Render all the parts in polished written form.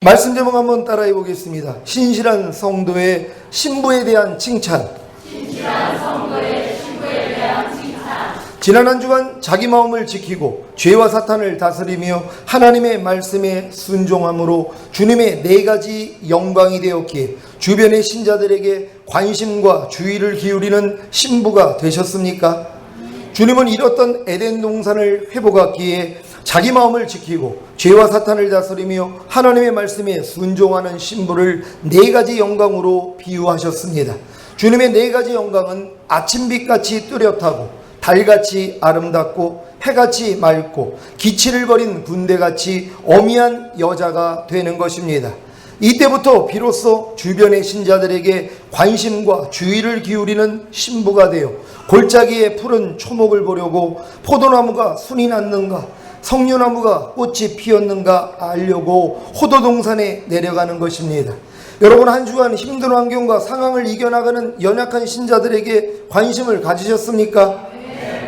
말씀 제목 한번 따라해 보겠습니다. 신실한 성도의 신부에 대한 칭찬. 지난 한 주간 자기 마음을 지키고 죄와 사탄을 다스리며 하나님의 말씀에 순종함으로 주님의 4가지 영광이 되었기에 주변의 신자들에게 관심과 주의를 기울이는 신부가 되셨습니까? 주님은 잃었던 에덴 동산을 회복하기에 자기 마음을 지키고 죄와 사탄을 다스리며 하나님의 말씀에 순종하는 신부를 4가지 영광으로 비유하셨습니다. 주님의 4가지 영광은 아침빛같이 뚜렷하고 달같이 아름답고 해같이 맑고 기치를 버린 군대같이 어미한 여자가 되는 것입니다. 이때부터 비로소 주변의 신자들에게 관심과 주의를 기울이는 신부가 되어 골짜기에 푸른 초목을 보려고 포도나무가 순이 났는가 석류나무가 꽃이 피었는가 알려고 호도동산에 내려가는 것입니다. 여러분, 한 주간 힘든 환경과 상황을 이겨나가는 연약한 신자들에게 관심을 가지셨습니까?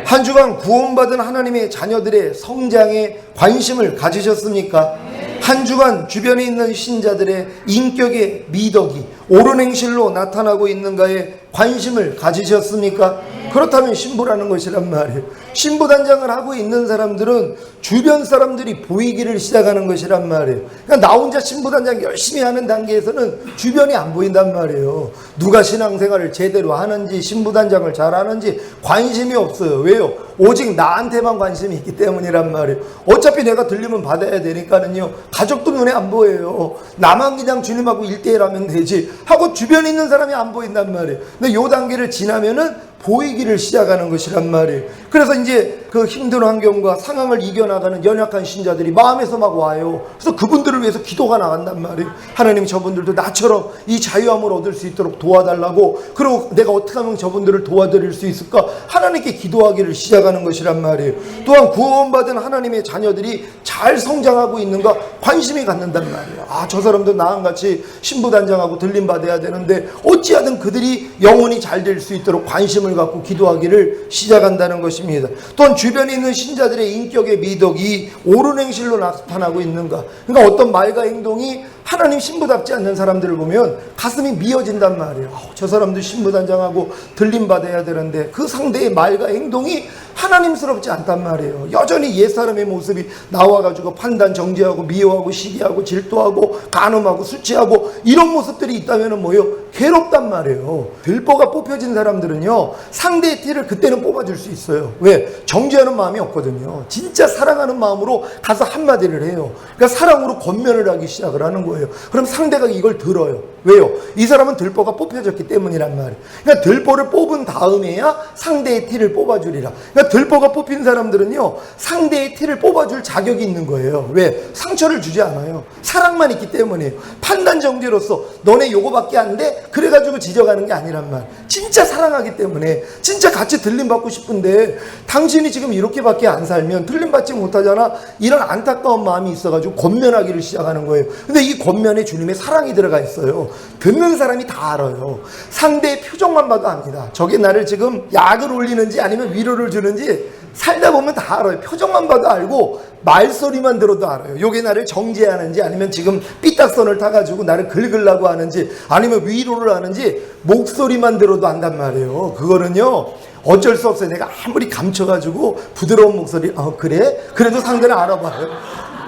한 주간 구원받은 하나님의 자녀들의 성장에 관심을 가지셨습니까? 한 주간 주변에 있는 신자들의 인격의 미덕이 옳은 행실로 나타나고 있는가에 관심을 가지셨습니까? 그렇다면 신부라는 것이란 말이에요. 신부단장을 하고 있는 사람들은 주변 사람들이 보이기를 시작하는 것이란 말이에요. 그러니까 나 혼자 신부단장 열심히 하는 단계에서는 주변이 안 보인단 말이에요. 누가 신앙생활을 제대로 하는지 신부단장을 잘하는지 관심이 없어요. 왜요? 오직 나한테만 관심이 있기 때문이란 말이에요. 어차피 내가 들리면 받아야 되니까는요, 가족도 눈에 안 보여요. 나만 그냥 주님하고 1대1 하면 되지 하고 주변에 있는 사람이 안 보인단 말이에요. 근데 요 단계를 지나면은 보이기를 시작하는 것이란 말이에요. 그래서 이제 그 힘든 환경과 상황을 이겨나가는 연약한 신자들이 마음에서 막 와요. 그래서 그분들을 위해서 기도가 나간단 말이에요. 하나님, 저분들도 나처럼 이 자유함을 얻을 수 있도록 도와달라고, 그리고 내가 어떻게 하면 저분들을 도와드릴 수 있을까? 하나님께 기도하기를 시작하는 것이란 말이에요. 또한 구원받은 하나님의 자녀들이 잘 성장하고 있는가 관심이 갖는단 말이에요. 아, 저 사람도 나랑 같이 신부단장하고 들림받아야 되는데 어찌하든 그들이 영혼이 잘 될 수 있도록 관심을 갖고 기도하기를 시작한다는 것입니다. 또한 주변에 있는 신자들의 인격의 미덕이 옳은 행실로 나타나고 있는가. 그러니까 어떤 말과 행동이 하나님 신부답지 않는 사람들을 보면 가슴이 미어진단 말이에요. 저 사람도 신부단장하고 들림받아야 되는데 그 상대의 말과 행동이 하나님스럽지 않단 말이에요. 여전히 옛사람의 모습이 나와가지고 판단 정죄하고 미워하고 시기하고 질투하고 간음하고 술 취하고 이런 모습들이 있다면 뭐예요? 괴롭단 말이에요. 들보가 뽑혀진 사람들은요, 상대의 티를 그때는 뽑아줄 수 있어요. 왜? 정죄하는 마음이 없거든요. 진짜 사랑하는 마음으로 가서 한마디를 해요. 그러니까 사랑으로 권면을 하기 시작을 하는 거예요. 그럼 상대가 이걸 들어요. 왜요? 이 사람은 들보가 뽑혀졌기 때문이란 말이에요. 그러니까 들보를 뽑은 다음에야 상대의 티를 뽑아주리라. 그러니까 들보가 뽑힌 사람들은요, 상대의 티를 뽑아줄 자격이 있는 거예요. 왜? 상처를 주지 않아요. 사랑만 있기 때문이에요. 판단 정죄로서 너네 요거밖에 안 돼? 그래가지고 지적하는 게 아니란 말. 진짜 사랑하기 때문에, 진짜 같이 들림받고 싶은데 당신이 지금 이렇게밖에 안 살면 들림받지 못하잖아. 이런 안타까운 마음이 있어가지고 권면하기를 시작하는 거예요. 근데 이 권면에 주님의 사랑이 들어가 있어요. 듣는 사람이 다 알아요. 상대의 표정만 봐도 압니다. 저게 나를 지금 약을 올리는지 아니면 위로를 주는지 살다 보면 다 알아요. 표정만 봐도 알고 말소리만 들어도 알아요. 요게 나를 정죄하는지 아니면 지금 삐딱선을 타가지고 나를 긁으려고 하는지 아니면 위로를 하는지 목소리만 들어도 안단 말이에요. 그거는요, 어쩔 수 없어요. 내가 아무리 감춰가지고 부드러운 목소리, 그래? 그래도 상대는 알아봐요.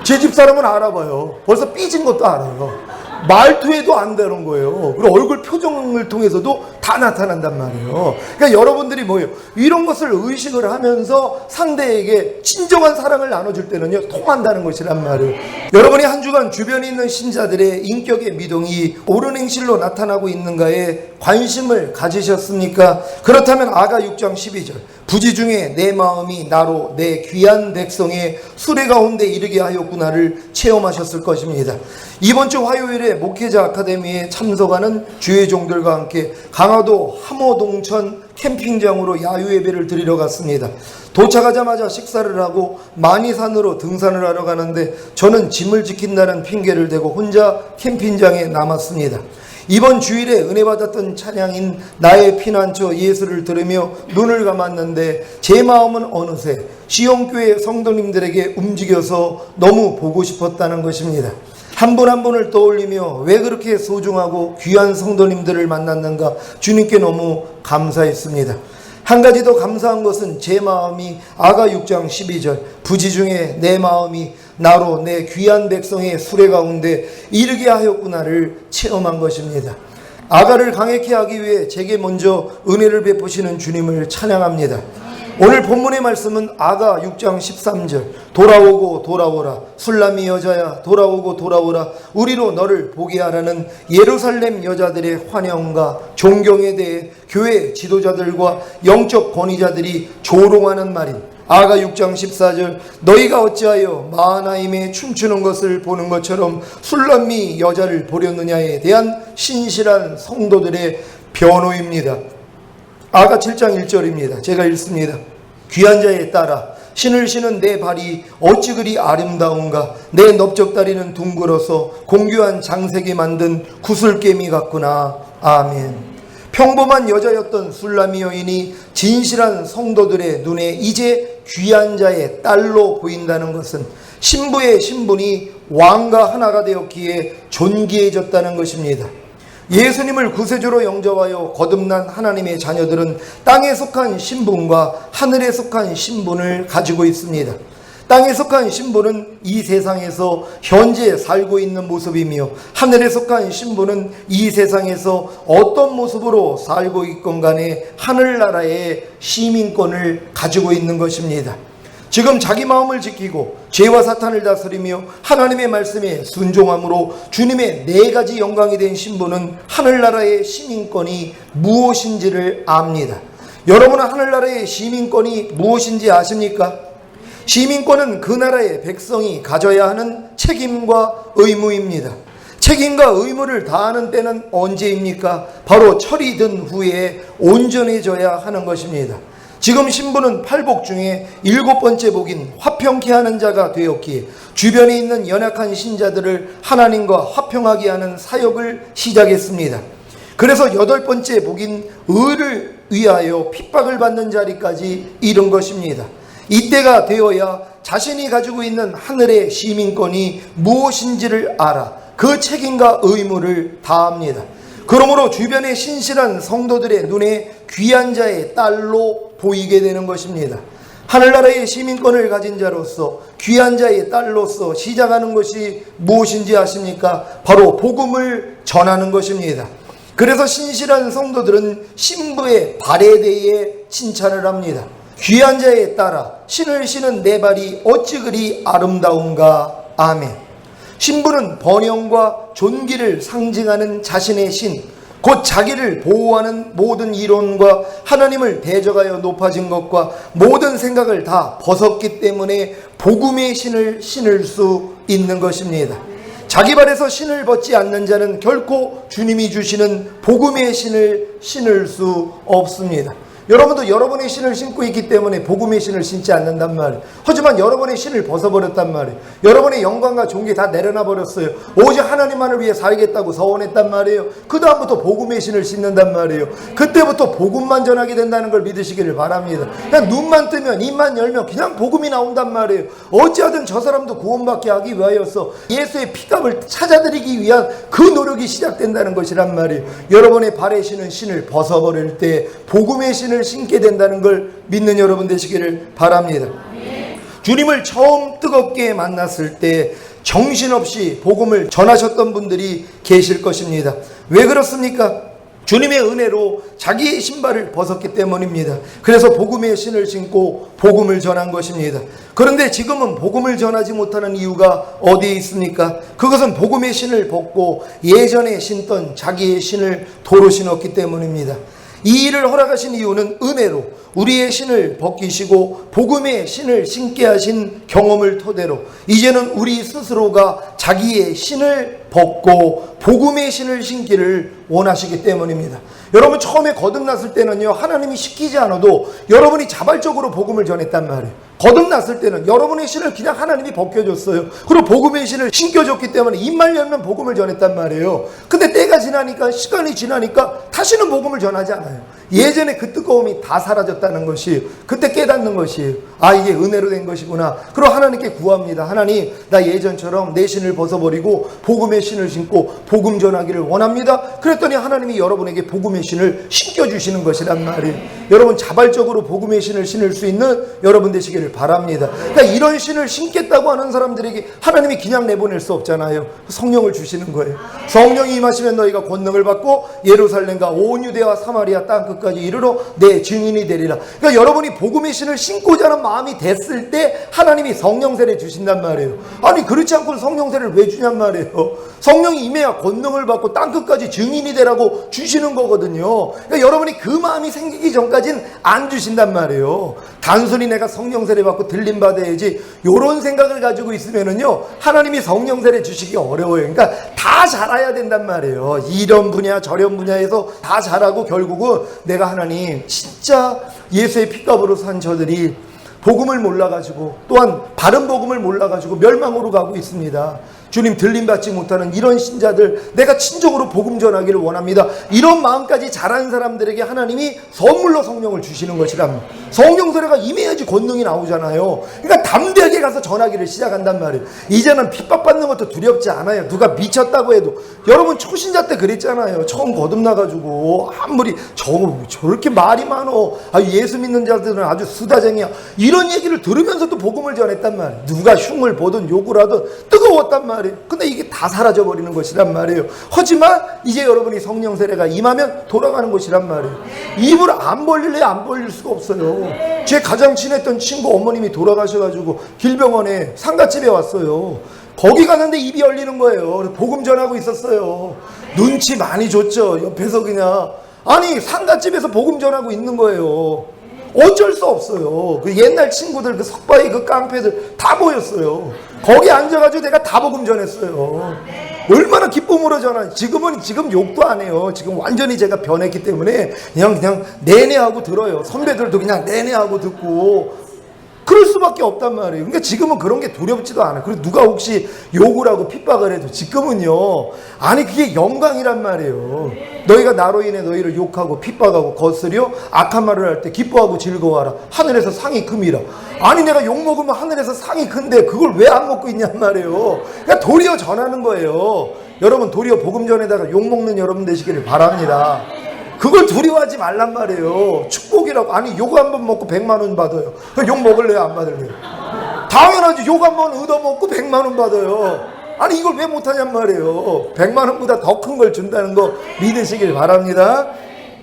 제 집사람은 알아봐요. 벌써 삐진 것도 알아요. 말투에도 안다는 거예요. 그리고 얼굴 표정을 통해서도 다 나타난단 말이에요. 그러니까 여러분들이 뭐예요? 이런 것을 의식을 하면서 상대에게 진정한 사랑을 나눠줄 때는요, 통한다는 것이란 말이에요. 여러분이 한 주간 주변에 있는 신자들의 인격의 미동이 옳은 행실로 나타나고 있는가에 관심을 가지셨습니까? 그렇다면 아가 6장 12절 부지 중에 내 마음이 나로 내 귀한 백성의 수레 가운데 이르게 하였구나를 체험하셨을 것입니다. 이번 주 화요일에 목회자 아카데미에 참석하는 주의 종들과 함께 강화도 함어동천 캠핑장으로 야유예배를 드리러 갔습니다. 도착하자마자 식사를 하고 만이산으로 등산을 하러 가는데 저는 짐을 지킨다는 핑계를 대고 혼자 캠핑장에 남았습니다. 이번 주일에 은혜 받았던 찬양인 나의 피난처 예수를 들으며 눈을 감았는데 제 마음은 어느새 시온교회 성도님들에게 움직여서 너무 보고 싶었다는 것입니다. 한 분 한 분을 떠올리며 왜 그렇게 소중하고 귀한 성도님들을 만났는가 주님께 너무 감사했습니다. 한 가지 더 감사한 것은 제 마음이 아가 6장 12절 부지 중에 내 마음이 나로 내 귀한 백성의 수레 가운데 이르게 하였구나를 체험한 것입니다. 아가를 강하게 하기 위해 제게 먼저 은혜를 베푸시는 주님을 찬양합니다. 오늘 본문의 말씀은 아가 6장 13절 돌아오고 돌아오라 술람이 여자야 돌아오고 돌아오라 우리로 너를 보게 하라는 예루살렘 여자들의 환영과 존경에 대해 교회 지도자들과 영적 권위자들이 조롱하는 말인 아가 6장 14절 너희가 어찌하여 마하나임에 춤추는 것을 보는 것처럼 술람미 여자를 보렸느냐에 대한 신실한 성도들의 변호입니다. 아가 7장 1절입니다. 제가 읽습니다. 귀한 자에 따라 신을 신은 내 발이 어찌 그리 아름다운가 내 넓적다리는 둥글어서 공교한 장색이 만든 구슬개미 같구나. 아멘. 평범한 여자였던 술람미 여인이 진실한 성도들의 눈에 이제 귀한 자의 딸로 보인다는 것은 신부의 신분이 왕과 하나가 되었기에 존귀해졌다는 것입니다. 예수님을 구세주로 영접하여 거듭난 하나님의 자녀들은 땅에 속한 신분과 하늘에 속한 신분을 가지고 있습니다. 땅에 속한 신분은 이 세상에서 현재 살고 있는 모습이며 하늘에 속한 신분은 이 세상에서 어떤 모습으로 살고 있건 간에 하늘나라의 시민권을 가지고 있는 것입니다. 지금 자기 마음을 지키고 죄와 사탄을 다스리며 하나님의 말씀에 순종함으로 주님의 네 가지 영광이 된 신부는 하늘나라의 시민권이 무엇인지를 압니다. 여러분은 하늘나라의 시민권이 무엇인지 아십니까? 시민권은 그 나라의 백성이 가져야 하는 책임과 의무입니다. 책임과 의무를 다하는 때는 언제입니까? 바로 철이 든 후에 온전해져야 하는 것입니다. 지금 신부는 팔복 중에 7번째 복인 화평케 하는 자가 되었기에 주변에 있는 연약한 신자들을 하나님과 화평하게 하는 사역을 시작했습니다. 그래서 8번째 복인 의를 위하여 핍박을 받는 자리까지 이른 것입니다. 이때가 되어야 자신이 가지고 있는 하늘의 시민권이 무엇인지를 알아 그 책임과 의무를 다합니다. 그러므로 주변의 신실한 성도들의 눈에 귀한 자의 딸로 보이게 되는 것입니다. 하늘나라의 시민권을 가진 자로서 귀한 자의 딸로서 시작하는 것이 무엇인지 아십니까? 바로 복음을 전하는 것입니다. 그래서 신실한 성도들은 신부의 발에 대해 칭찬을 합니다. 귀한 자의 딸아 신을 신은 내 발이 어찌 그리 아름다운가. 아멘. 신부는 번영과 존귀를 상징하는 자신의 신, 곧 자기를 보호하는 모든 이론과 하나님을 대적하여 높아진 것과 모든 생각을 다 벗었기 때문에 복음의 신을 신을 수 있는 것입니다. 자기 발에서 신을 벗지 않는 자는 결코 주님이 주시는 복음의 신을 신을 수 없습니다. 여러분도 여러분의 신을 신고 있기 때문에 복음의 신을 신지 않는단 말이에요. 하지만 여러분의 신을 벗어버렸단 말이에요. 여러분의 영광과 존귀 다 내려놔 버렸어요. 오직 하나님만을 위해 살겠다고 서원했단 말이에요. 그 다음부터 복음의 신을 신는단 말이에요. 그때부터 복음만 전하게 된다는 걸 믿으시기를 바랍니다. 그냥 눈만 뜨면 입만 열면 그냥 복음이 나온단 말이에요. 어찌하든 저 사람도 구원받게 하기 위하여서 예수의 피값을 찾아드리기 위한 그 노력이 시작된다는 것이란 말이에요. 여러분의 발에 신은 신을 벗어버릴 때 복음의 신을 신게 된다는 걸 믿는 여러분 되시기를 바랍니다. 주님을 처음 뜨겁게 만났을 때 정신없이 복음을 전하셨던 분들이 계실 것입니다. 왜 그렇습니까? 주님의 은혜로 자기의 신발을 벗었기 때문입니다. 그래서 복음의 신을 신고 복음을 전한 것입니다. 그런데 지금은 복음을 전하지 못하는 이유가 어디에 있습니까? 그것은 복음의 신을 벗고 예전에 신던 자기의 신을 도로 신었기 때문입니다. 이 일을 허락하신 이유는 은혜로 우리의 신을 벗기시고 복음의 신을 신게 하신 경험을 토대로 이제는 우리 스스로가 자기의 신을 벗고 복음의 신을 신기를 원하시기 때문입니다. 여러분 처음에 거듭났을 때는요, 하나님이 시키지 않아도 여러분이 자발적으로 복음을 전했단 말이에요. 거듭났을 때는 여러분의 신을 그냥 하나님이 벗겨줬어요. 그리고 복음의 신을 신겨줬기 때문에 입만 열면 복음을 전했단 말이에요. 근데 때가 지나니까, 시간이 지나니까 다시는 복음을 전하지 않아요. 예전에 그 뜨거움이 다 사라졌다는 것이, 그때 깨닫는 것이, 아, 이게 은혜로 된 것이구나. 그리고 하나님께 구합니다. 하나님, 나 예전처럼 내 신을 벗어버리고 복음의 신을 신고 복음 전하기를 원합니다. 그랬더니 하나님이 여러분에게 복음의 신을 신겨주시는 것이란 말이에요. 여러분 자발적으로 복음의 신을 신을 수 있는 여러분 되시기를 바랍니다. 그러니까 이런 신을 신겠다고 하는 사람들에게 하나님이 그냥 내보낼 수 없잖아요. 성령을 주시는 거예요. 성령이 임하시면 너희가 권능을 받고 예루살렘과 온 유대와 사마리아 땅끝까지 이르러 내 증인이 되리라. 그러니까 여러분이 복음의 신을 신고자 하는 마음이 됐을 때 하나님이 성령세를 주신단 말이에요. 아니 그렇지 않고는 성령세를 왜 주냔 말이에요. 성령이 임해야 권능을 받고 땅끝까지 증인이 되라고 주시는 거거든요. 그러니까 여러분이 그 마음이 생기기 전까지는 안 주신단 말이에요. 단순히 내가 성령세를 받고 들림 받아야지 이런 생각을 가지고 있으면은요, 하나님이 성령세를 주시기 어려워요. 그러니까 다 잘해야 된단 말이에요. 이런 분야 저런 분야에서 다 잘하고 결국은 내가 하나님 진짜 예수의 핏값으로 산 저들이 복음을 몰라가지고, 또한 바른 복음을 몰라가지고 멸망으로 가고 있습니다. 주님 들림받지 못하는 이런 신자들 내가 친족으로 복음 전하기를 원합니다. 이런 마음까지 잘하는 사람들에게 하나님이 선물로 성령을 주시는 것이란, 성령 세례가 임해야지 권능이 나오잖아요. 그러니까 담대하게 가서 전하기를 시작한단 말이에요. 이제는 핍박받는 것도 두렵지 않아요. 누가 미쳤다고 해도. 여러분 초신자 때 그랬잖아요. 처음 거듭나가지고 아무리 저렇게 말이 많어, 예수 믿는 자들은 아주 수다쟁이야, 이런 얘기를 들으면서도 복음을 전했단 말이에요. 누가 흉을 보든 욕을 하든 뜨거웠단 말이에요. 근데 이게 다 사라져버리는 것이란 말이에요. 하지만 이제 여러분이 성령 세례가 임하면 돌아가는 것이란 말이에요. 입을 안 벌릴래 안 벌릴 수가 없어요. 제 가장 친했던 친구 어머님이 돌아가셔가지고 길병원에 상가집에 왔어요. 거기 갔는데 입이 열리는 거예요. 복음 전하고 있었어요. 눈치 많이 줬죠. 옆에서 그냥, 아니 상가집에서 복음 전하고 있는 거예요. 어쩔 수 없어요. 그 옛날 친구들, 그 석바위 그 깡패들 다 모였어요. 거기 앉아가지고 내가 다 복음 전했어요. 얼마나 기쁨으로 전하. 지금 욕도 안 해요. 지금 완전히 제가 변했기 때문에 그냥 내내 하고 들어요. 선배들도 그냥 내내 하고 듣고 그럴 수밖에 없단 말이에요. 그러니까 지금은 그런 게 두렵지도 않아요. 그리고 누가 혹시 욕을 하고 핍박을 해도 지금은요, 아니 그게 영광이란 말이에요. 너희가 나로 인해 너희를 욕하고 핍박하고 거스려 악한 말을 할 때 기뻐하고 즐거워하라. 하늘에서 상이 큼이라. 아니 내가 욕 먹으면 하늘에서 상이 큰데 그걸 왜 안 먹고 있냔 말이에요. 그러니까 도리어 전하는 거예요. 여러분 도리어 복음 전에다가 욕 먹는 여러분 되시기를 바랍니다. 그걸 두려워하지 말란 말이에요. 축복이라고. 아니 욕 한 번 먹고 100만 원 받아요. 욕 먹을래요 안 받을래요? 당연하지. 욕 한 번 얻어먹고 100만 원 받아요. 아니 이걸 왜 못하냔 말이에요. 100만 원보다 더 큰 걸 준다는 거 믿으시길 바랍니다.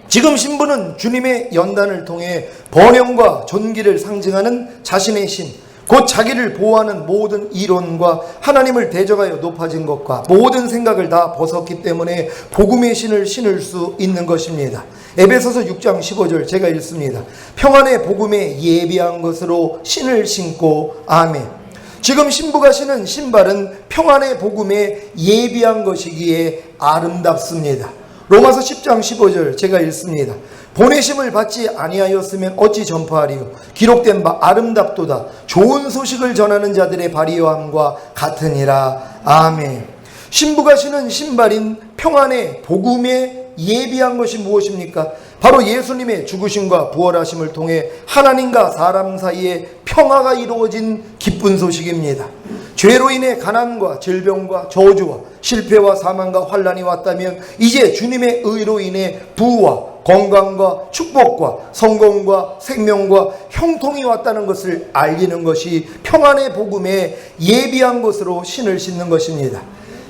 지금 신부는 주님의 연단을 통해 번영과 존귀를 상징하는 자신의 신, 곧 자기를 보호하는 모든 이론과 하나님을 대적하여 높아진 것과 모든 생각을 다 벗었기 때문에 복음의 신을 신을 수 있는 것입니다. 에베소서 6장 15절 제가 읽습니다. 평안의 복음에 예비한 것으로 신을 신고 아멘. 지금 신부가 신은 신발은 평안의 복음에 예비한 것이기에 아름답습니다. 로마서 10장 15절 제가 읽습니다. 보내심을 받지 아니하였으면 어찌 전파하리요. 기록된 바 아름답도다. 좋은 소식을 전하는 자들의 발이요함과 같으니라. 아멘. 신부가 신은 신발인 평안의 복음에 예비한 것이 무엇입니까? 바로 예수님의 죽으심과 부활하심을 통해 하나님과 사람 사이에 평화가 이루어진 기쁜 소식입니다. 죄로 인해 가난과 질병과 저주와 실패와 사망과 환난이 왔다면 이제 주님의 의로 인해 부와 건강과 축복과 성공과 생명과 형통이 왔다는 것을 알리는 것이 평안의 복음에 예비한 것으로 신을 신는 것입니다.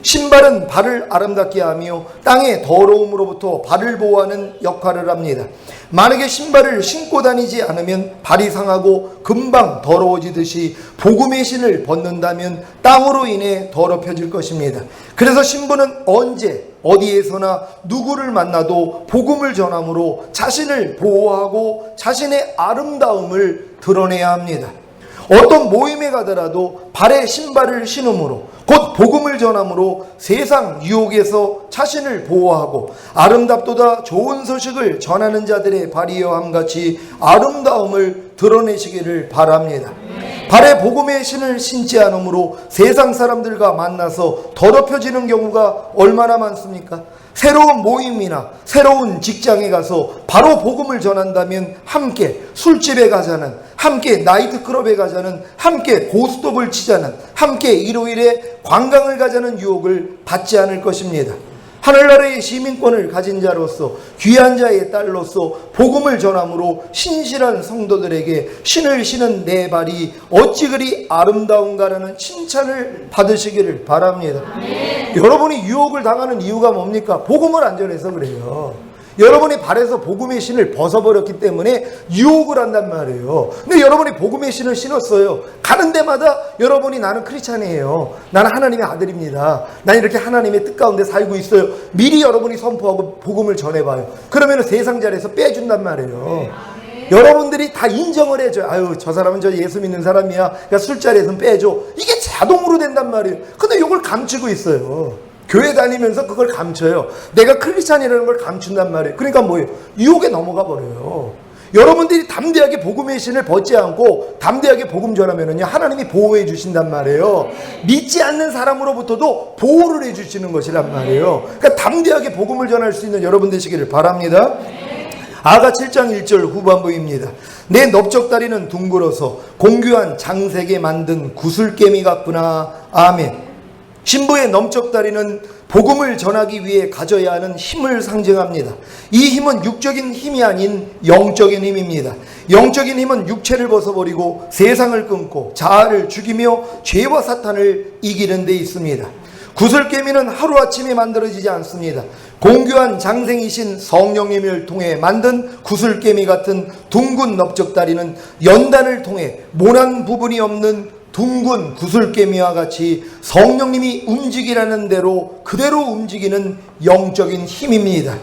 신발은 발을 아름답게 하며 땅의 더러움으로부터 발을 보호하는 역할을 합니다. 만약에 신발을 신고 다니지 않으면 발이 상하고 금방 더러워지듯이 복음의 신을 벗는다면 땅으로 인해 더럽혀질 것입니다. 그래서 신부는 언제 어디에서나 누구를 만나도 복음을 전함으로 자신을 보호하고 자신의 아름다움을 드러내야 합니다. 어떤 모임에 가더라도 발에 신발을 신음으로 곧 복음을 전함으로 세상 유혹에서 자신을 보호하고 아름답도다 좋은 소식을 전하는 자들의 발이여 함같이 아름다움을 드러내시기를 바랍니다. 발에 복음의 신을 신지 않으므로 세상 사람들과 만나서 더럽혀지는 경우가 얼마나 많습니까? 새로운 모임이나 새로운 직장에 가서 바로 복음을 전한다면 함께 술집에 가자는, 함께 나이트클럽에 가자는, 함께 고스톱을 치자는, 함께 일요일에 관광을 가자는 유혹을 받지 않을 것입니다. 하늘나라의 시민권을 가진 자로서 귀한 자의 딸로서 복음을 전함으로 신실한 성도들에게 신을 신은 내 발이 어찌 그리 아름다운가라는 칭찬을 받으시기를 바랍니다. 여러분이 유혹을 당하는 이유가 뭡니까? 복음을 안 전해서 그래요. 여러분이 발에서 복음의 신을 벗어버렸기 때문에 유혹을 한단 말이에요. 근데 여러분이 복음의 신을 신었어요. 가는 데마다 여러분이 나는 크리스찬이에요. 나는 하나님의 아들입니다. 나는 이렇게 하나님의 뜻 가운데 살고 있어요. 미리 여러분이 선포하고 복음을 전해봐요. 그러면 세상 자리에서 빼준단 말이에요. 여러분들이 다 인정을 해줘요. 아유, 저 사람은 저 예수 믿는 사람이야. 그러니까 술자리에서는 빼줘. 이게 자동으로 된단 말이에요. 근데 이걸 감추고 있어요. 교회 다니면서 그걸 감춰요. 내가 크리스찬이라는 걸 감춘단 말이에요. 그러니까 뭐예요? 유혹에 넘어가 버려요. 여러분들이 담대하게 복음의 신을 벗지 않고 담대하게 복음 전하면은요, 하나님이 보호해 주신단 말이에요. 믿지 않는 사람으로부터도 보호를 해 주시는 것이란 말이에요. 그러니까 담대하게 복음을 전할 수 있는 여러분 되시기를 바랍니다. 아가 7장 1절 후반부입니다. 내 넓적다리는 둥글어서 공교한 장색에 만든 구슬개미 같구나. 아멘. 신부의 넘적다리는 복음을 전하기 위해 가져야 하는 힘을 상징합니다. 이 힘은 육적인 힘이 아닌 영적인 힘입니다. 영적인 힘은 육체를 벗어버리고 세상을 끊고 자아를 죽이며 죄와 사탄을 이기는 데 있습니다. 구슬개미는 하루아침에 만들어지지 않습니다. 공교한 장생이신 성령님을 통해 만든 구슬개미 같은 둥근 넓적다리는 연단을 통해 모난 부분이 없는 둥근 구슬개미와 같이 성령님이 움직이라는 대로 그대로 움직이는 영적인 힘입니다.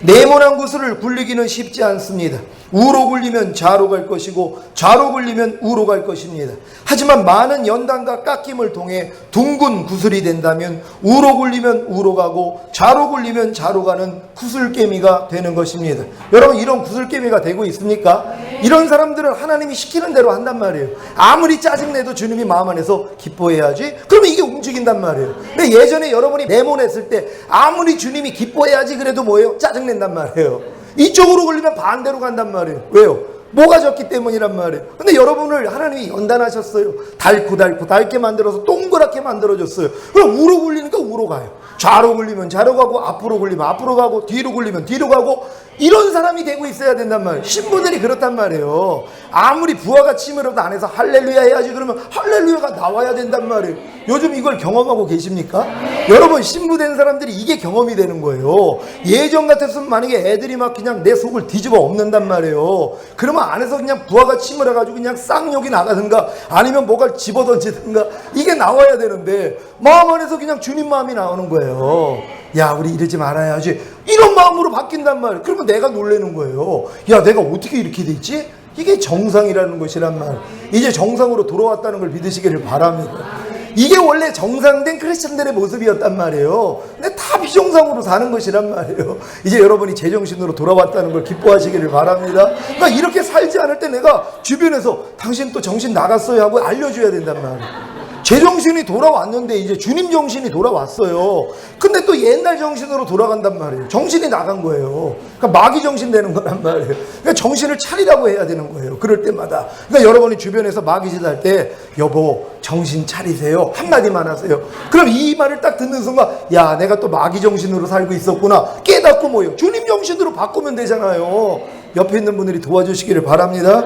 네모난 구슬을 굴리기는 쉽지 않습니다. 우로 굴리면 좌로 갈 것이고 좌로 굴리면 우로 갈 것입니다. 하지만 많은 연단과 깎임을 통해 둥근 구슬이 된다면 우로 굴리면 우로 가고 좌로 굴리면 좌로 가는 구슬개미가 되는 것입니다. 여러분, 이런 구슬개미가 되고 있습니까? 이런 사람들은 하나님이 시키는 대로 한단 말이에요. 아무리 짜증내도 주님이 마음 안에서 기뻐해야지. 그러면 이게 움직인단 말이에요. 근데 예전에 여러분이 네모냈을 때 아무리 주님이 기뻐해야지 그래도 뭐예요? 짜증낸단 말이에요. 이쪽으로 걸리면 반대로 간단 말이에요. 왜요? 뭐가 졌기 때문이란 말이에요. 근데 여러분을 하나님이 연단하셨어요. 닳게 만들어서 동그랗게 만들어줬어요. 그럼 우로 굴리니까 우로 가요. 좌로 굴리면 좌로 가고 앞으로 굴리면 앞으로 가고 뒤로 굴리면 뒤로 가고 이런 사람이 되고 있어야 된단 말이에요. 신부들이 그렇단 말이에요. 아무리 부하가 침을 안에서 할렐루야 해야지 그러면 할렐루야가 나와야 된단 말이에요. 요즘 이걸 경험하고 계십니까? 여러분, 신부된 사람들이 이게 경험이 되는 거예요. 예전 같았으면 만약에 애들이 막 그냥 내 속을 뒤집어 엎는단 말이에요. 그러면 안에서 그냥 부하가 침을 해가지고 그냥 쌍욕이 나가든가 아니면 뭐가 집어던지든가 이게 나와야 되는데 마음 안에서 그냥 주님 마음이 나오는 거예요. 야, 우리 이러지 말아야지. 이런 마음으로 바뀐단 말이에요. 그러면 내가 놀라는 거예요. 야, 내가 어떻게 이렇게 됐지? 이게 정상이라는 것이란 말. 이제 정상으로 돌아왔다는 걸 믿으시기를 바랍니다. 이게 원래 정상된 크리스천들의 모습이었단 말이에요. 근데 다 비정상으로 사는 것이란 말이에요. 이제 여러분이 제정신으로 돌아왔다는 걸 기뻐하시기를 바랍니다. 그러니까 이렇게 살지 않을 때 내가 주변에서 당신 또 정신 나갔어요 하고 알려줘야 된단 말이에요. 제정신이 돌아왔는데 이제 주님 정신이 돌아왔어요. 근데 또 옛날 정신으로 돌아간단 말이에요. 정신이 나간 거예요. 그러니까 마귀 정신 되는 거란 말이에요. 그러니까 정신을 차리라고 해야 되는 거예요. 그럴 때마다. 그러니까 여러분이 주변에서 마귀 짓 할 때 여보 정신 차리세요 한마디만 하세요. 그럼 이 말을 딱 듣는 순간 야, 내가 또 마귀 정신으로 살고 있었구나 깨닫고 뭐예요? 주님 정신으로 바꾸면 되잖아요. 옆에 있는 분들이 도와주시기를 바랍니다.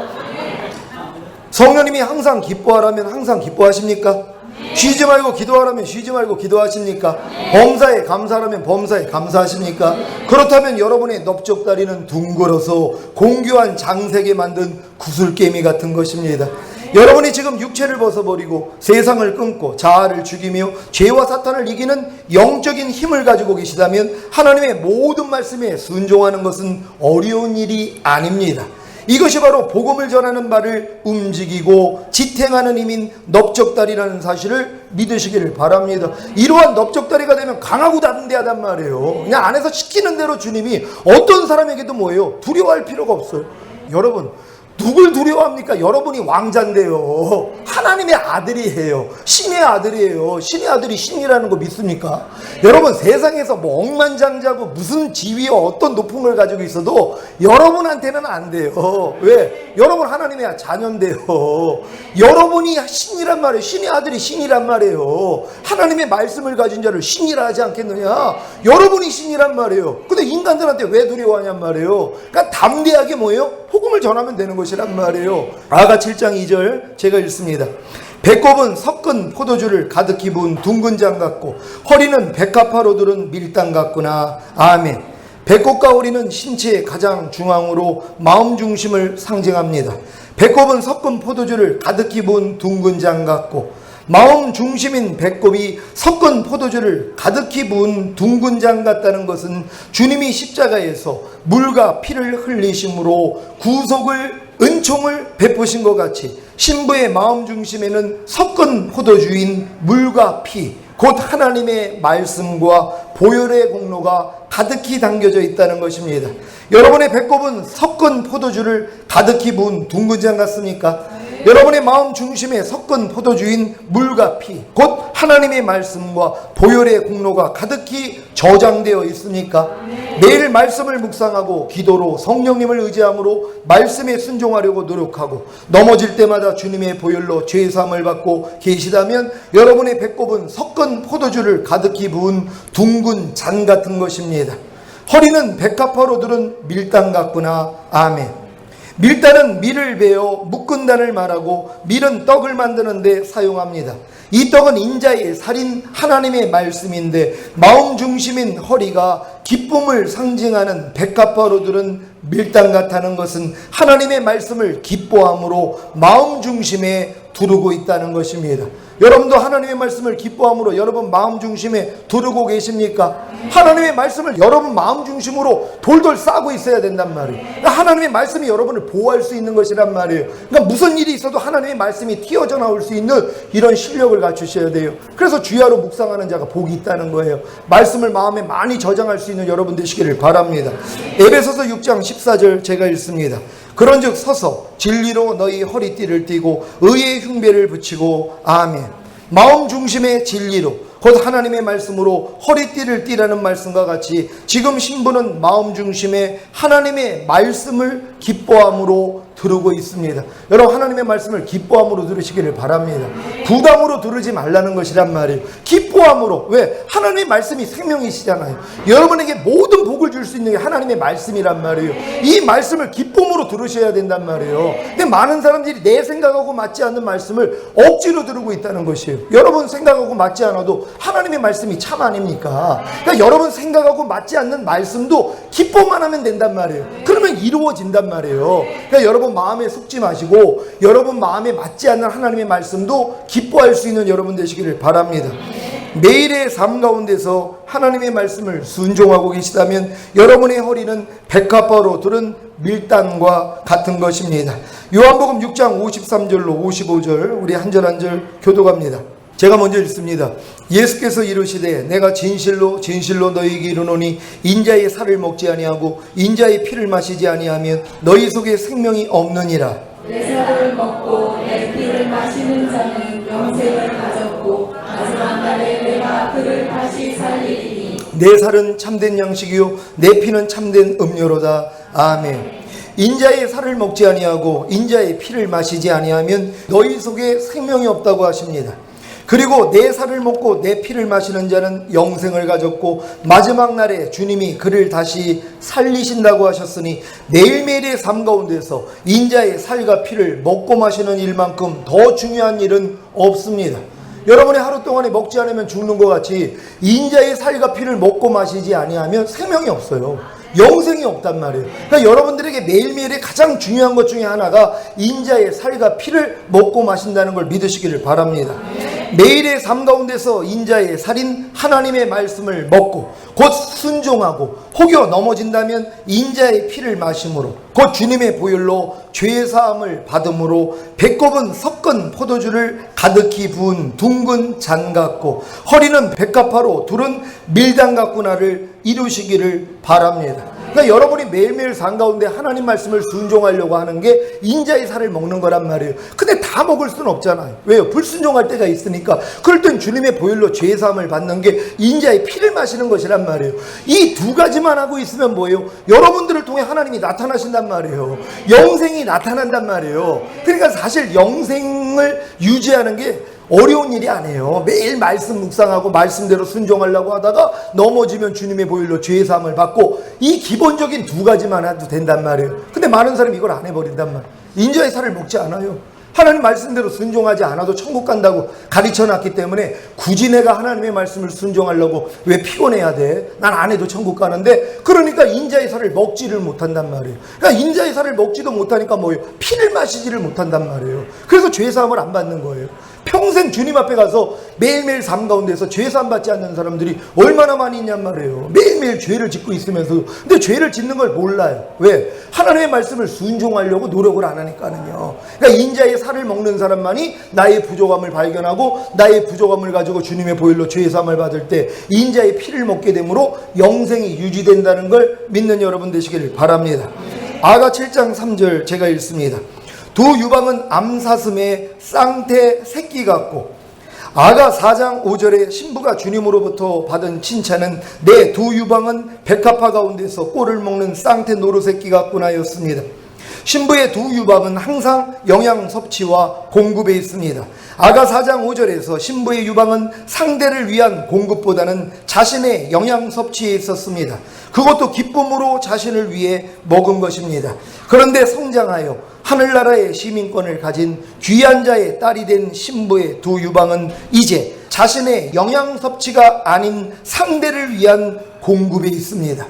성령님이 항상 기뻐하라면 항상 기뻐하십니까? 쉬지 말고 기도하라면 쉬지 말고 기도하십니까? 범사에 감사하라면 범사에 감사하십니까? 그렇다면 여러분의 넓적다리는 둥글어서 공교한 장색에 만든 구슬개미 같은 것입니다. 여러분이 지금 육체를 벗어버리고 세상을 끊고 자아를 죽이며 죄와 사탄을 이기는 영적인 힘을 가지고 계시다면 하나님의 모든 말씀에 순종하는 것은 어려운 일이 아닙니다. 이것이 바로 복음을 전하는 바를 움직이고 지탱하는 힘인 넓적다리라는 사실을 믿으시기를 바랍니다. 이러한 넓적다리가 되면 강하고 담대하단 말이에요. 그냥 안에서 시키는 대로 주님이 어떤 사람에게도 뭐예요? 두려워할 필요가 없어요. 여러분, 누굴 두려워합니까? 여러분이 왕자인데요. 하나님의 아들이에요. 신의 아들이에요. 신의 아들이 신이라는 거 믿습니까? 여러분, 세상에서 뭐 억만장자고 무슨 지위와 어떤 높은 걸 가지고 있어도 여러분한테는 안 돼요. 왜? 여러분 하나님의 자녀인데요. 여러분이 신이란 말이에요. 신의 아들이 신이란 말이에요. 하나님의 말씀을 가진 자를 신이라 하지 않겠느냐? 여러분이 신이란 말이에요. 근데 인간들한테 왜 두려워하냔 말이에요. 그러니까 담대하게 뭐예요? 복음을 전하면 되는 것이란 말이에요. 아가 7장 2절 제가 읽습니다. 배꼽은 섞은 포도주를 가득히 부은 둥근 장 같고 허리는 백합화로 두른 밀당 같구나. 아멘. 배꼽과 허리는 신체의 가장 중앙으로 마음 중심을 상징합니다. 배꼽은 섞은 포도주를 가득히 부은 둥근 장 같고 마음 중심인 배꼽이 섞은 포도주를 가득히 부은 둥근 장 같다는 것은 주님이 십자가에서 물과 피를 흘리심으로 구속을 은총을 베푸신 것 같이 신부의 마음 중심에는 섞은 포도주인 물과 피, 곧 하나님의 말씀과 보혈의 공로가 가득히 담겨져 있다는 것입니다. 여러분의 배꼽은 섞은 포도주를 가득히 부은 둥근 장 같습니까? 여러분의 마음 중심에 섞은 포도주인 물과 피, 곧 하나님의 말씀과 보혈의 공로가 가득히 저장되어 있으니까 매일 말씀을 묵상하고 기도로 성령님을 의지함으로 말씀에 순종하려고 노력하고 넘어질 때마다 주님의 보혈로 죄사함을 받고 계시다면 여러분의 배꼽은 섞은 포도주를 가득히 부은 둥근 잔 같은 것입니다. 허리는 백합화로 두른 밀당 같구나. 아멘. 밀단은 밀을 베어 묶은 단을 말하고 밀은 떡을 만드는 데 사용합니다. 이 떡은 인자의 살인 하나님의 말씀인데 마음 중심인 허리가 기쁨을 상징하는 백합화로 두른 밀당 같다는 것은 하나님의 말씀을 기뻐함으로 마음 중심에 두르고 있다는 것입니다. 여러분도 하나님의 말씀을 기뻐함으로 여러분 마음 중심에 두르고 계십니까? 하나님의 말씀을 여러분 마음 중심으로 돌돌 싸고 있어야 된단 말이에요. 그러니까 하나님의 말씀이 여러분을 보호할 수 있는 것이란 말이에요. 그러니까 무슨 일이 있어도 하나님의 말씀이 튀어져 나올 수 있는 이런 실력을 갖추셔야 돼요. 그래서 주야로 묵상하는 자가 복이 있다는 거예요. 말씀을 마음에 많이 저장할 수 있는 여러분 되시기를 바랍니다. 에베소서 6장 14절 제가 읽습니다. 그런즉 서서 진리로 너희 허리띠를 띠고 의의 흉배를 붙이고. 아멘. 마음 중심의 진리로 곧 하나님의 말씀으로 허리띠를 띠라는 말씀과 같이 지금 신부는 마음 중심의 하나님의 말씀을 기뻐함으로 들으고 있습니다. 여러분 하나님의 말씀을 기뻐함으로 들으시기를 바랍니다. 부담으로 들으지 말라는 것이란 말이에요. 기뻐함으로. 왜? 하나님의 말씀이 생명이시잖아요. 여러분에게 모든 복을 줄 수 있는 게 하나님의 말씀이란 말이에요. 이 말씀을 기쁨으로 들으셔야 된단 말이에요. 근데 많은 사람들이 내 생각하고 맞지 않는 말씀을 억지로 들고 있다는 것이에요. 여러분 생각하고 맞지 않아도 하나님의 말씀이 참 아닙니까? 그러니까 여러분 생각하고 맞지 않는 말씀도 기뻐만 하면 된단 말이에요. 그러면 이루어진단 말이에요. 그러니까 여러분 마음에 속지 마시고 여러분 마음에 맞지 않는 하나님의 말씀도 기뻐할 수 있는 여러분 되시기를 바랍니다. 매일의 삶 가운데서 하나님의 말씀을 순종하고 계시다면 여러분의 허리는 백합화로 두른 밀단과 같은 것입니다. 요한복음 6장 53절로 55절 우리 한 절 한 절 교독합니다. 제가 먼저 읽습니다. 예수께서 이르시되 내가 진실로 진실로 너희에게 이르노니 인자의 살을 먹지 아니하고 인자의 피를 마시지 아니하면 너희 속에 생명이 없느니라. 내 살을 먹고 내 피를 마시는 자는 영생을 가졌고 마지막 날에 내가 그를 다시 살리리니 내 살은 참된 양식이요 내 피는 참된 음료로다. 아멘. 인자의 살을 먹지 아니하고 인자의 피를 마시지 아니하면 너희 속에 생명이 없다고 하십니다. 그리고 내 살을 먹고 내 피를 마시는 자는 영생을 가졌고 마지막 날에 주님이 그를 다시 살리신다고 하셨으니 매일매일의 삶 가운데서 인자의 살과 피를 먹고 마시는 일만큼 더 중요한 일은 없습니다. 여러분의 하루 동안에 먹지 않으면 죽는 것 같이 인자의 살과 피를 먹고 마시지 아니하면 생명이 없어요. 영생이 없단 말이에요. 그러니까 여러분들에게 매일매일의 가장 중요한 것 중에 하나가 인자의 살과 피를 먹고 마신다는 걸 믿으시기를 바랍니다. 매일의 삶 가운데서 인자의 살인 하나님의 말씀을 먹고 곧 순종하고 혹여 넘어진다면 인자의 피를 마심으로 곧 주님의 보혈로 죄사함을 받음으로 배꼽은 섞은 포도주를 가득히 부은 둥근 잔 같고 허리는 백합화로 둘은 밀당 같구나를 이루시기를 바랍니다. 그러니까 여러분이 매일매일 삶 가운데 하나님 말씀을 순종하려고 하는 게 인자의 살을 먹는 거란 말이에요. 근데 다 먹을 수는 없잖아요. 왜요? 불순종할 때가 있으니까. 그럴 땐 주님의 보혈로 죄사함을 받는 게 인자의 피를 마시는 것이란 말이에요. 이 두 가지만 하고 있으면 뭐예요? 여러분들을 통해 하나님이 나타나신단 말이에요. 영생이 나타난단 말이에요. 그러니까 사실 영생을 유지하는 게 어려운 일이 아니에요. 매일 말씀 묵상하고 말씀대로 순종하려고 하다가 넘어지면 주님의 보혈로 죄사함을 받고 이 기본적인 두 가지만 해도 된단 말이에요. 근데 많은 사람이 이걸 안 해버린단 말이에요. 인자의 살을 먹지 않아요. 하나님 말씀대로 순종하지 않아도 천국 간다고 가르쳐놨기 때문에 굳이 내가 하나님의 말씀을 순종하려고 왜 피곤해야 돼? 난 안 해도 천국 가는데, 그러니까 인자의 살을 먹지를 못한단 말이에요. 그러니까 인자의 살을 먹지도 못하니까 뭐예요? 피를 마시지를 못한단 말이에요. 그래서 죄사함을 안 받는 거예요. 평생 주님 앞에 가서 매일매일 삶 가운데서 죄사함 받지 않는 사람들이 얼마나 많이 있냔 말이에요. 매일매일 죄를 짓고 있으면서. 근데 죄를 짓는 걸 몰라요. 왜? 하나님의 말씀을 순종하려고 노력을 안 하니까는요. 그러니까 인자의 살을 먹는 사람만이 나의 부족함을 발견하고 나의 부족함을 가지고 주님의 보혈로 죄사함을 받을 때 인자의 피를 먹게 되므로 영생이 유지된다는 걸 믿는 여러분 되시기를 바랍니다. 아가 7장 3절 제가 읽습니다. 두 유방은 암사슴의 쌍태 새끼 같고, 아가 4장 5절에 신부가 주님으로부터 받은 칭찬은 내 두 유방은 백합화 가운데서 꼴을 먹는 쌍태 노루새끼 같구나 였습니다. 신부의 두 유방은 항상 영양 섭취와 공급에 있습니다. 아가 4장 5절에서 신부의 유방은 상대를 위한 공급보다는 자신의 영양 섭취에 있었습니다. 그것도 기쁨으로 자신을 위해 먹은 것입니다. 그런데 성장하여 하늘나라의 시민권을 가진 귀한 자의 딸이 된 신부의 두 유방은 이제 자신의 영양 섭취가 아닌 상대를 위한 공급에 있습니다.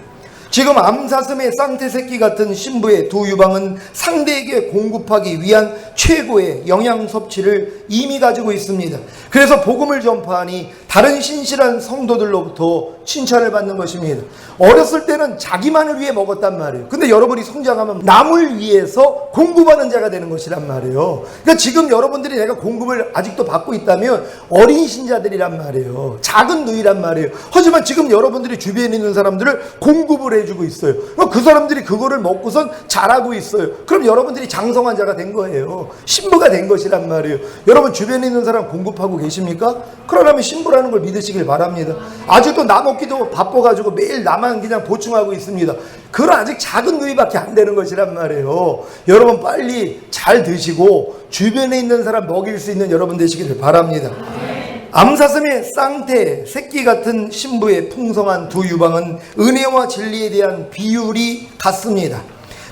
지금 암사슴의 쌍태새끼 같은 신부의 두 유방은 상대에게 공급하기 위한 최고의 영양 섭취를 이미 가지고 있습니다. 그래서 복음을 전파하니 다른 신실한 성도들로부터 칭찬을 받는 것입니다. 어렸을 때는 자기만을 위해 먹었단 말이에요. 근데 여러분이 성장하면 남을 위해서 공급하는 자가 되는 것이란 말이에요. 그러니까 지금 여러분들이 내가 공급을 아직도 받고 있다면 어린 신자들이란 말이에요. 작은 누이란 말이에요. 하지만 지금 여러분들이 주변에 있는 사람들을 공급을 해주고 있어요. 그 사람들이 그거를 먹고선 잘하고 있어요. 그럼 여러분들이 장성한 자가 된 거예요. 신부가 된 것이란 말이에요. 여러분 주변에 있는 사람 공급하고 계십니까? 그러려면 신부라는 걸 믿으시길 바랍니다. 아직도 나 먹기도 바빠가지고 매일 나만 그냥 보충하고 있습니다. 그건 아직 작은 누이밖에 안 되는 것이란 말이에요. 여러분 빨리 잘 드시고 주변에 있는 사람 먹일 수 있는 여러분 되시기를 바랍니다. 암사슴의 쌍태 새끼 같은 신부의 풍성한 두 유방은 은혜와 진리에 대한 비율이 같습니다.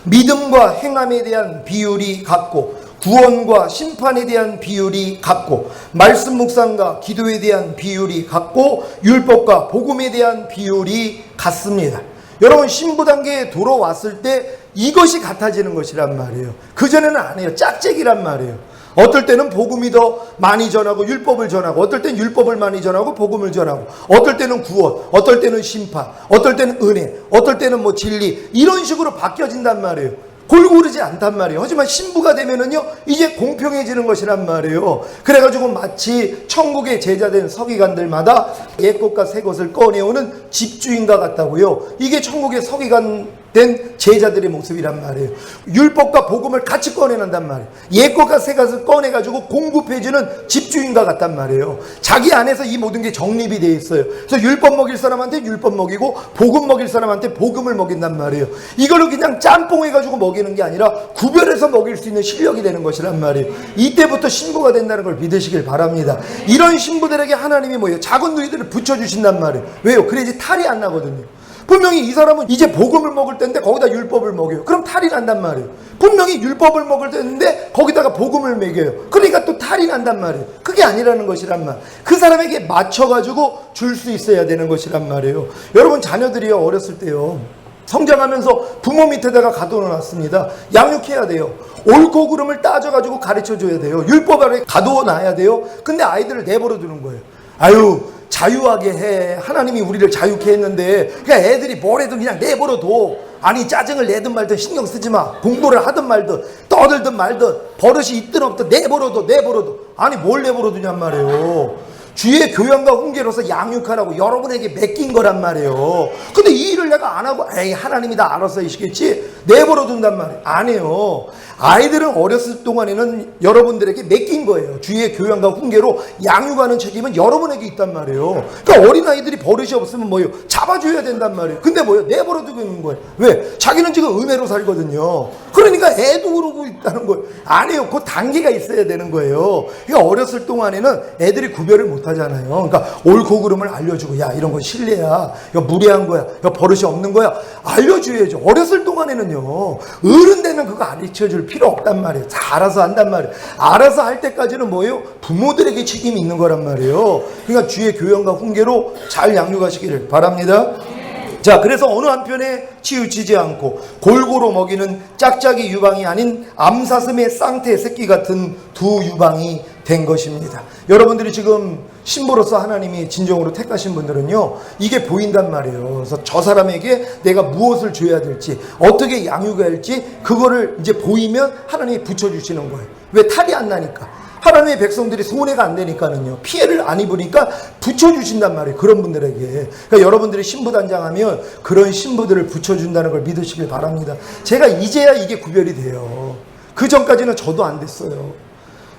믿음과 행함에 대한 비율이 같고, 구원과 심판에 대한 비율이 같고, 말씀 묵상과 기도에 대한 비율이 같고, 율법과 복음에 대한 비율이 같습니다. 여러분 신부 단계에 들어왔을 때 이것이 같아지는 것이란 말이에요. 그전에는 안 해요. 짝짝이란 말이에요. 어떨 때는 복음이 더 많이 전하고 율법을 전하고, 어떨 때는 율법을 많이 전하고 복음을 전하고, 어떨 때는 구원, 어떨 때는 심판, 어떨 때는 은혜, 어떨 때는 뭐 진리, 이런 식으로 바뀌어진단 말이에요. 골고루지 않단 말이에요. 하지만 신부가 되면은요 이제 공평해지는 것이란 말이에요. 그래가지고 마치 천국의 제자된 서기관들마다 옛것과 새것을 꺼내오는 집주인과 같다고요. 이게 천국의 서기관 된 제자들의 모습이란 말이에요. 율법과 복음을 같이 꺼내낸단 말이에요. 옛것과 새것을 꺼내가지고 공급해주는 집주인과 같단 말이에요. 자기 안에서 이 모든 게 정립이 되어 있어요. 그래서 율법 먹일 사람한테 율법 먹이고 복음 먹일 사람한테 복음을 먹인단 말이에요. 이걸로 그냥 짬뽕 해가지고 먹이는 게 아니라 구별해서 먹일 수 있는 실력이 되는 것이란 말이에요. 이때부터 신부가 된다는 걸 믿으시길 바랍니다. 이런 신부들에게 하나님이 뭐예요? 작은 누이들을 붙여주신단 말이에요. 왜요? 그래야지 탈이 안 나거든요. 분명히 이 사람은 이제 복음을 먹을 때인데 거기다 율법을 먹여요. 그럼 탈이 난단 말이에요. 분명히 율법을 먹을 때인데 거기다가 복음을 먹여요. 그러니까 또 탈이 난단 말이에요. 그게 아니라는 것이란 말. 그 사람에게 맞춰가지고 줄 수 있어야 되는 것이란 말이에요. 여러분 자녀들이요 어렸을 때요 성장하면서 부모 밑에다가 가둬놨습니다. 양육해야 돼요. 옳고 그름을 따져가지고 가르쳐줘야 돼요. 율법 아래 가둬놔야 돼요. 근데 아이들을 내버려 두는 거예요. 아유, 자유하게 해. 하나님이 우리를 자유케 했는데 그냥 애들이 뭘 해도 그냥 내버려 둬. 아니, 짜증을 내든 말든 신경 쓰지 마. 공부를 하든 말든 떠들든 말든 버릇이 있든 없든 내버려 둬. 아니, 뭘 내버려 두냔 말이에요. 주의 교양과 훈계로서 양육하라고 여러분에게 맡긴 거란 말이에요. 근데 이 일을 내가 안 하고 에이, 하나님이 다 알아서 하시겠지? 내버려 둔단 말이에요. 안 해요. 아이들은 어렸을 동안에는 여러분들에게 맡긴 거예요. 주의 교양과 훈계로 양육하는 책임은 여러분에게 있단 말이에요. 그러니까 어린아이들이 버릇이 없으면 뭐예요? 잡아줘야 된단 말이에요. 근데 뭐예요? 내버려 두고 있는 거예요. 왜? 자기는 지금 은혜로 살거든요. 그러니까 애도 그러고 있다는 거예요. 안 해요. 그 단계가 있어야 되는 거예요. 그러니까 어렸을 동안에는 애들이 구별을 못 하잖아요. 그러니까 옳고 그름을 알려주고, 야, 이런 건 실례야. 이거 무례한 거야. 이거 버릇이 없는 거야. 알려줘야죠. 어렸을 동안에는요. 어른 되면 그거 가르쳐줄 필요 없단 말이에요. 다 알아서 한단 말이에요. 알아서 할 때까지는 뭐예요? 부모들에게 책임이 있는 거란 말이에요. 그러니까 주의 교양과 훈계로 잘 양육하시기를 바랍니다. 자, 그래서 어느 한편에 치우치지 않고 골고루 먹이는 짝짝이 유방이 아닌 암사슴의 쌍태 새끼 같은 두 유방이 된 것입니다. 여러분들이 지금 신부로서 하나님이 진정으로 택하신 분들은요, 이게 보인단 말이에요. 그래서 저 사람에게 내가 무엇을 줘야 될지, 어떻게 양육해야 할지, 그거를 이제 보이면 하나님이 붙여주시는 거예요. 왜? 탈이 안 나니까. 하나님의 백성들이 손해가 안 되니까는요, 피해를 안 입으니까 붙여주신단 말이에요. 그런 분들에게. 그러니까 여러분들이 신부단장하면 그런 신부들을 붙여준다는 걸 믿으시길 바랍니다. 제가 이제야 이게 구별이 돼요. 그 전까지는 저도 안 됐어요.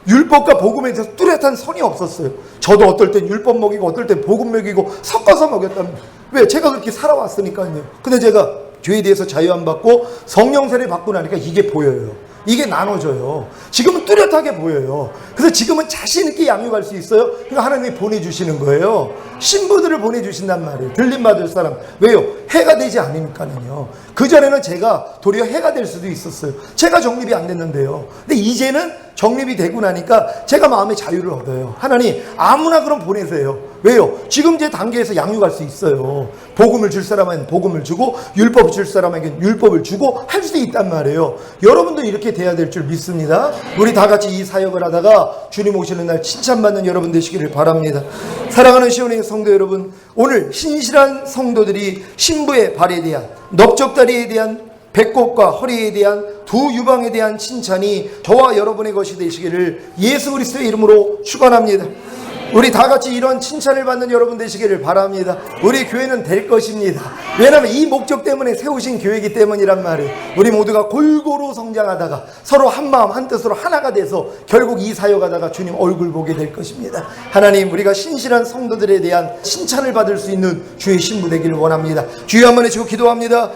율법과 복음에 대해서 뚜렷한 선이 없었어요. 저도 어떨 땐 율법 먹이고 어떨 땐 복음 먹이고 섞어서 먹였답니다. 왜? 제가 그렇게 살아왔으니까요. 근데 제가 죄에 대해서 자유 안 받고 성령 세례 받고 나니까 이게 보여요. 이게 나눠져요. 지금은 뚜렷하게 보여요. 그래서 지금은 자신 있게 양육할 수 있어요. 그러니까 하나님이 보내주시는 거예요. 신부들을 보내주신단 말이에요. 들림받을 사람. 왜요? 해가 되지 않으니까는요. 그전에는 제가 도리어 해가 될 수도 있었어요. 제가 정립이 안 됐는데요. 근데 이제는 정립이 되고 나니까 제가 마음의 자유를 얻어요. 하나님, 아무나 그럼 보내세요. 왜요? 지금 제 단계에서 양육할 수 있어요. 복음을 줄 사람은 복음을 주고, 율법을 줄 사람에게는 율법을 주고 할 수 있단 말이에요. 여러분도 이렇게 돼야 될 줄 믿습니다. 우리 다 같이 이 사역을 하다가 주님 오시는 날 칭찬받는 여러분 되시기를 바랍니다. 사랑하는 시온의 성도 여러분, 오늘 신실한 성도들이 신부의 발에 대한, 넓적다리에 대한, 배꼽과 허리에 대한, 두 유방에 대한 칭찬이 저와 여러분의 것이 되시기를 예수 그리스도의 이름으로 축원합니다. 우리 다 같이 이런 칭찬을 받는 여러분 되시기를 바랍니다. 우리 교회는 될 것입니다. 왜냐하면 이 목적 때문에 세우신 교회이기 때문이란 말이에요. 우리 모두가 골고루 성장하다가 서로 한 마음 한 뜻으로 하나가 돼서 결국 이 사역하다가 주님 얼굴 보게 될 것입니다. 하나님, 우리가 신실한 성도들에 대한 칭찬을 받을 수 있는 주의 신부 되기를 원합니다. 주여 한번 해주고 기도합니다.